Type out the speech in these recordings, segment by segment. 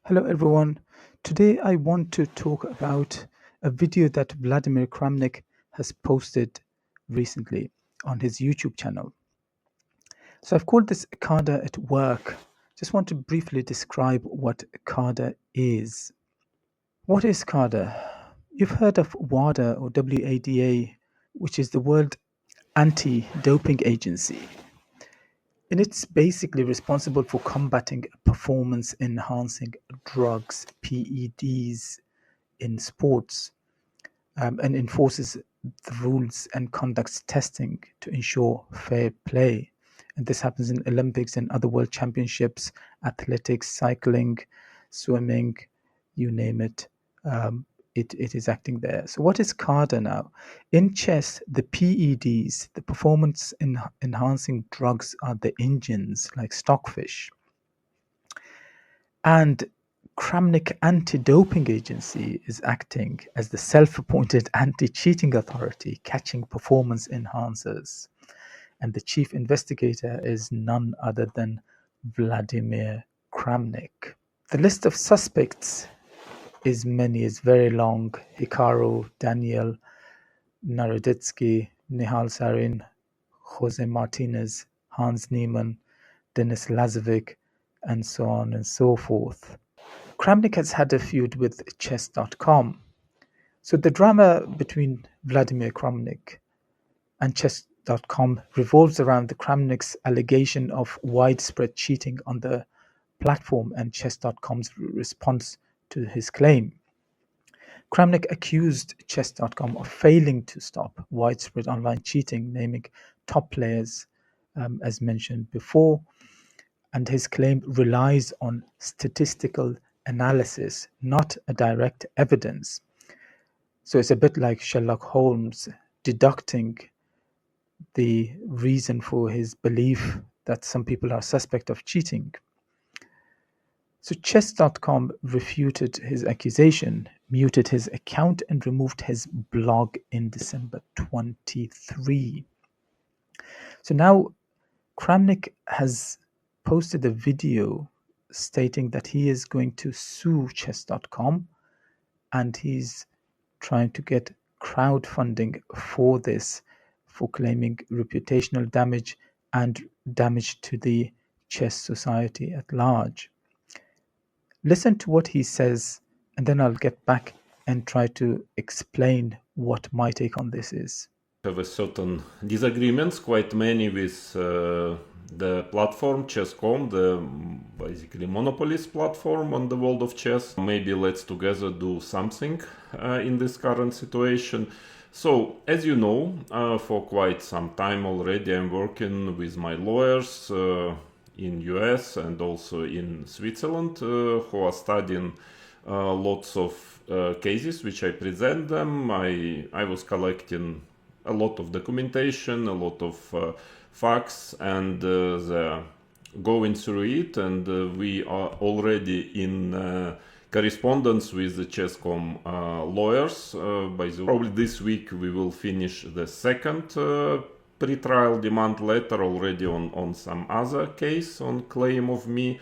Hello everyone. Today I want to talk about a video that Vladimir Kramnik has posted recently on his YouTube channel. So I've called this KADA at work. Just want to briefly describe what KADA is. What is KADA? You've heard of WADA or WADA, which is the World Anti-Doping Agency. And it's basically responsible for combating performance-enhancing drugs, PEDs, in sports, and enforces the rules and conducts testing to ensure fair play. And this happens in Olympics and other world championships, athletics, cycling, swimming, you name it. It is acting there. So what is KADA now? In chess, the PEDs, the performance enhancing drugs, are the engines like stockfish. And Kramnik Anti-Doping Agency is acting as the self-appointed anti-cheating authority, catching performance enhancers. And the chief investigator is none other than Vladimir Kramnik. The list of suspects is very long. Hikaru, Daniel, Naroditsky, Nihal Sarin, Jose Martinez, Hans Niemann, Denis Lazovic, and so on and so forth. Kramnik has had a feud with chess.com. So the drama between Vladimir Kramnik and chess.com revolves around the Kramnik's allegation of widespread cheating on the platform and chess.com's response to his claim. Kramnik accused chess.com of failing to stop widespread online cheating, naming top players, as mentioned before, and his claim relies on statistical analysis, not a direct evidence. So it's a bit like Sherlock Holmes deducting the reason for his belief that some people are suspect of cheating. So chess.com refuted his accusation, muted his account, and removed his blog in December 23. So now Kramnik has posted a video stating that he is going to sue chess.com and he's trying to get crowdfunding for this, for claiming reputational damage and damage to the chess society at large. Listen to what he says, and then I'll get back and try to explain what my take on this is. Have a certain disagreements, quite many, with the platform chess.com, the basically monopolist platform on the world of chess. Maybe let's together do something in this current situation. So, as you know, for quite some time already, I'm working with my lawyers in US and also in Switzerland, who are studying lots of cases which I present them. I was collecting a lot of documentation, a lot of facts, and going through it, and we are already in correspondence with the chess.com lawyers. Probably this week we will finish the second pre-trial demand letter already on some other case on claim of me,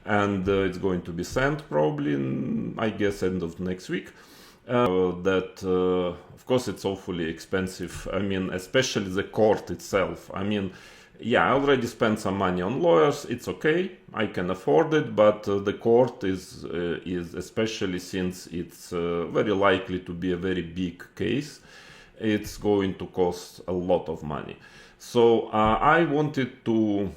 and it's going to be sent probably in, I guess, end of next week. Of course, it's awfully expensive. I mean, especially the court itself. I mean, yeah, I already spent some money on lawyers. It's okay, I can afford it. But the court is especially since it's very likely to be a very big case, it's going to cost a lot of money. So I wanted to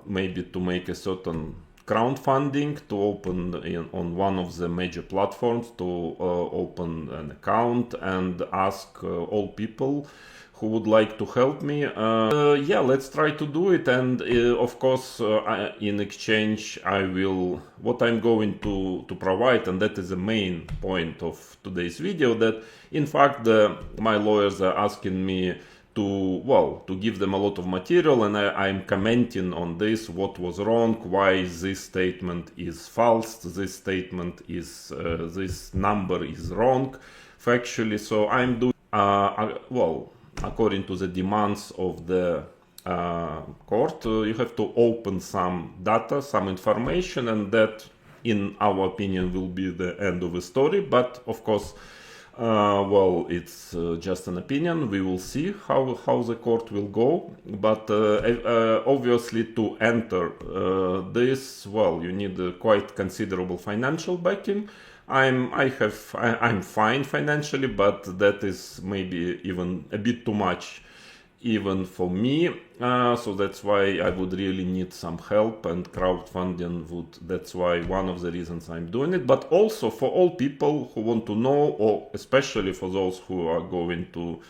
maybe to make a certain crowdfunding to open on one of the major platforms to open an account and ask all people who would like to help me. Yeah, let's try to do it. And of course, in exchange, what I'm going to provide, and that is the main point of today's video, that in fact my lawyers are asking me to give them a lot of material, and I'm commenting on this, what was wrong, why this statement is false, this statement is, this number is wrong, factually. So I'm doing, according to the demands of the court, you have to open some data, some information, and that in our opinion, will be the end of the story. But of course, it's just an opinion. We will see how the court will go. But obviously, to enter this, you need a quite considerable financial backing. I'm fine financially, but that is maybe even a bit too much even for me. So that's why I would really need some help, and crowdfunding that's why one of the reasons I'm doing it. But also for all people who want to know, or especially for those who are going to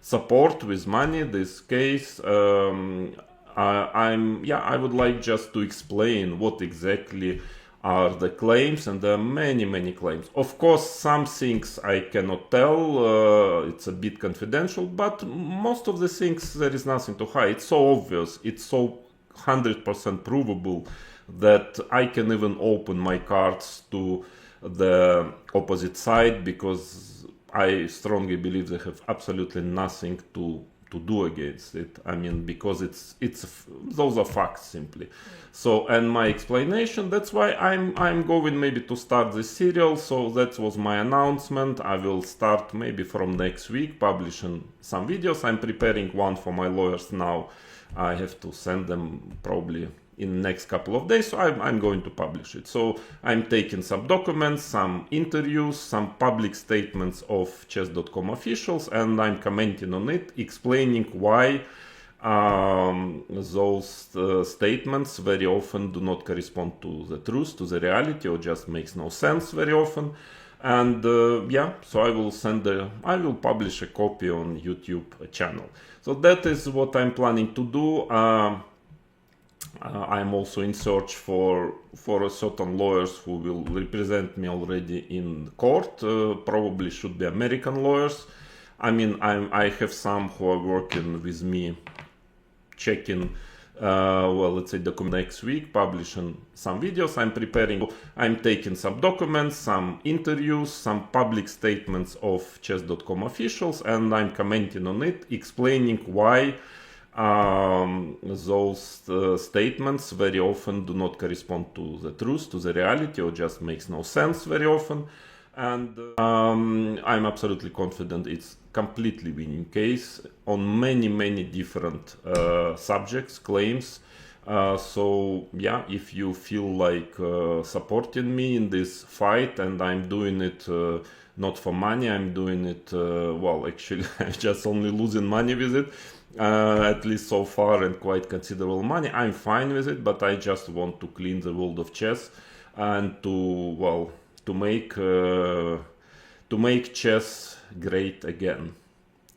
support with money this case, I would like just to explain what exactly are the claims, and there are many claims. Of course, some things I cannot tell, it's a bit confidential, but most of the things there is nothing to hide. It's so obvious, it's so 100% provable that I can even open my cards to the opposite side, because I strongly believe they have absolutely nothing to do against it. I mean, because it's those are facts simply. So, and my explanation, that's why I'm going maybe to start this serial. So that was my announcement. I will start maybe from next week publishing some videos. I'm preparing one for my lawyers now. I have to send them probably in the next couple of days, so I'm going to publish it. So I'm taking some documents, some interviews, some public statements of chess.com officials, and I'm commenting on it, explaining why those statements very often do not correspond to the truth, to the reality, or just makes no sense very often. And so I will publish a copy on YouTube channel. So that is what I'm planning to do. I'm also in search for certain lawyers who will represent me already in court. Probably should be American lawyers. I mean, I have some who are working with me, checking, let's say, document next week, publishing some videos. I'm taking some documents, some interviews, some public statements of chess.com officials, and I'm commenting on it, explaining why those statements very often do not correspond to the truth, to the reality, or just makes no sense very often. And I'm absolutely confident it's completely winning case on many different subjects, claims. So yeah, if you feel like supporting me in this fight, and I'm doing it not for money, I'm doing it, actually I'm just only losing money with it, at least so far, and quite considerable money. I'm fine with it, but I just want to clean the world of chess and to make chess great again.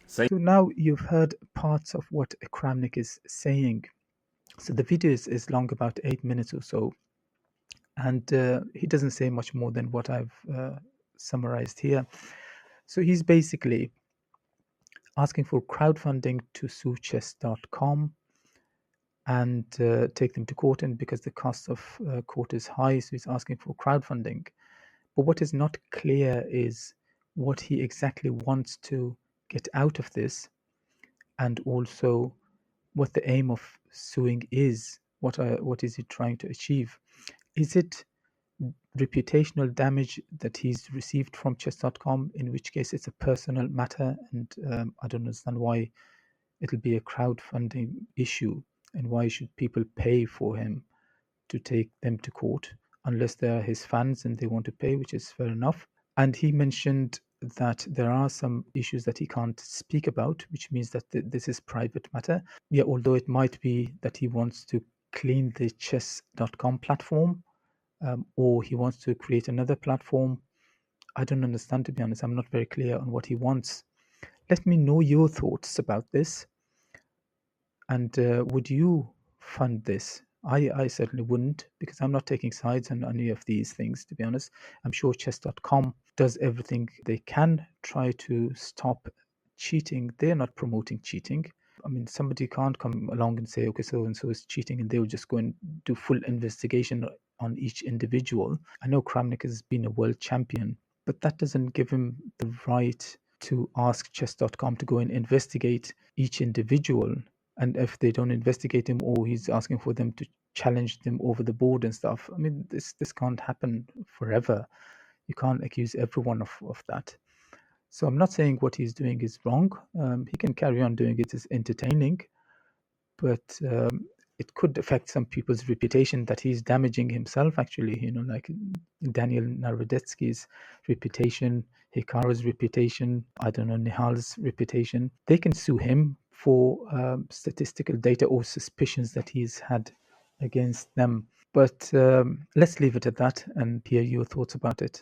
So now you've heard parts of what Kramnik is saying. So the video is long, about 8 minutes or so, and he doesn't say much more than what I've summarized here. So he's basically asking for crowdfunding to sue chess.com and take them to court, and because the cost of court is high, so he's asking for crowdfunding. But what is not clear is what he exactly wants to get out of this, and also what the aim of suing is. What is he trying to achieve? Is it reputational damage that he's received from chess.com, in which case it's a personal matter, and I don't understand why it'll be a crowdfunding issue, and why should people pay for him to take them to court unless they are his fans and they want to pay, which is fair enough. And he mentioned that there are some issues that he can't speak about, which means that this is private matter. Yeah, although it might be that he wants to clean the chess.com platform, or he wants to create another platform. I don't understand, to be honest. I'm not very clear on what he wants. Let me know your thoughts about this. And would you fund this? I certainly wouldn't, because I'm not taking sides on any of these things, to be honest. I'm sure chess.com does everything they can try to stop cheating. They're not promoting cheating. I mean, somebody can't come along and say, okay, so and so is cheating, and they'll just go and do full investigation on each individual. I know Kramnik has been a world champion, but that doesn't give him the right to ask chess.com to go and investigate each individual and if they don't investigate him, or he's asking for them to challenge them over the board and stuff. I mean, this can't happen forever. You can't accuse everyone of that. So I'm not saying what he's doing is wrong. He can carry on doing it. It's entertaining, but it could affect some people's reputation, that he's damaging himself, actually, like Daniel Narodetsky's reputation, Hikaru's reputation, I don't know, Nihal's reputation. They can sue him for statistical data or suspicions that he's had against them. But let's leave it at that and hear your thoughts about it.